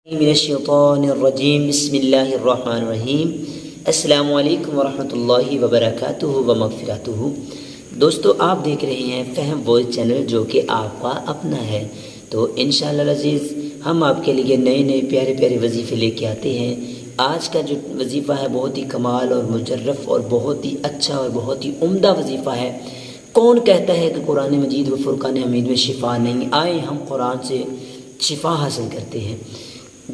من الشیطان الرجیم بسم اللہ الرحمن الرحیم السلام علیکم ورحمۃ اللہ وبرکاتہ ومغفراتہ۔ دوستو، آپ دیکھ رہے ہیں فہم وائس چینل، جو کہ آپ کا اپنا ہے۔ تو انشاءاللہ العزیز ہم آپ کے لیے نئے پیارے پیارے وظیفے لے کے آتے ہیں۔ آج کا جو وظیفہ ہے بہت ہی کمال اور مجرف اور بہت ہی اچھا اور بہت ہی عمدہ وظیفہ ہے۔ کون کہتا ہے کہ قرآن مجید و فرقان حمید میں شفا نہیں؟ آئے ہم قرآن سے شفا حاصل کرتے ہیں۔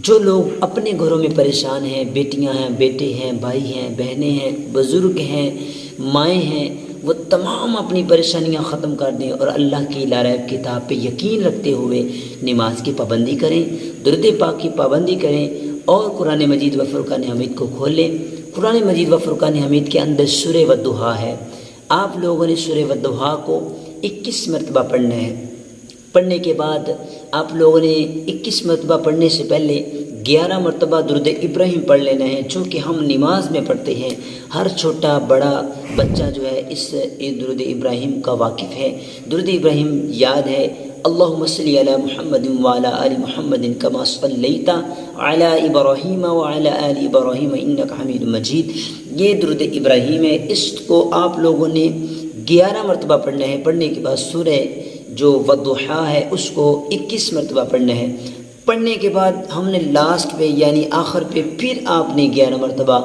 جو لوگ اپنے گھروں میں پریشان ہیں، بیٹیاں ہیں، بیٹے ہیں، بھائی ہیں، بہنیں ہیں، بزرگ ہیں، مائیں ہیں، وہ تمام اپنی پریشانیاں ختم کر دیں اور اللہ کی لا ریب کتاب پہ یقین رکھتے ہوئے نماز کی پابندی کریں، درود پاک کی پابندی کریں اور قرآن مجید و فرقان حمید کو کھولیں۔ قرآن مجید و فرقان حمید کے اندر سورہ والضحیٰ ہے۔ آپ لوگوں نے سورہ والضحیٰ کو 21 مرتبہ پڑھنا ہے۔ پڑھنے کے بعد آپ لوگوں نے 21 مرتبہ پڑھنے سے پہلے 11 مرتبہ درود ابراہیم پڑھ لینا ہے، چونکہ ہم نماز میں پڑھتے ہیں۔ ہر چھوٹا بڑا بچہ جو ہے اس درود ابراہیم کا واقف ہے۔ درود ابراہیم یاد ہے، اللہم صلی علی محمد وعلی آل محمد کما صلیت علی ابراہیم وعلی آل ابراہیم انک حمید مجید۔ یہ درود ابراہیم ہے، اس کو آپ لوگوں نے 11 مرتبہ پڑھنا ہے۔ پڑھنے کے بعد سورہ جو والضحیٰ ہے اس کو 21 مرتبہ پڑھنا ہے۔ پڑھنے کے بعد ہم نے لاسٹ پہ یعنی آخر پہ پھر آپ نے 11 مرتبہ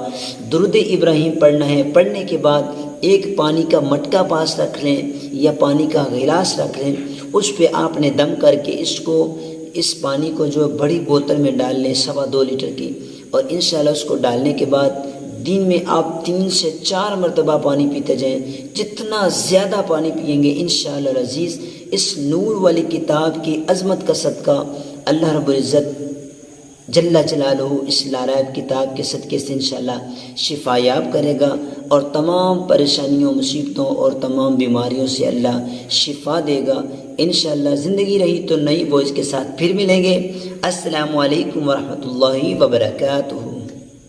درود ابراہیم پڑھنا ہے۔ پڑھنے کے بعد ایک پانی کا مٹکا پاس رکھ لیں یا پانی کا گلاس رکھ لیں، اس پہ آپ نے دم کر کے اس پانی کو جو بڑی بوتل میں ڈال لیں 2.25 لیٹر کی، اور انشاءاللہ اس کو ڈالنے کے بعد دن میں آپ 3 سے 4 مرتبہ پانی پیتے جائیں۔ جتنا زیادہ پانی پئیں گے انشاءاللہ العزیز اس نور والی کتاب کی عظمت کا صدقہ اللہ رب العزت جل جلالہ اس لا ریب کتاب کے صدقے سے انشاءاللہ شفا یاب کرے گا، اور تمام پریشانیوں، مصیبتوں اور تمام بیماریوں سے اللہ شفا دے گا انشاءاللہ۔ زندگی رہی تو نئی وائس کے ساتھ پھر ملیں گے۔ السلام علیکم ورحمۃ اللہ وبرکاتہ۔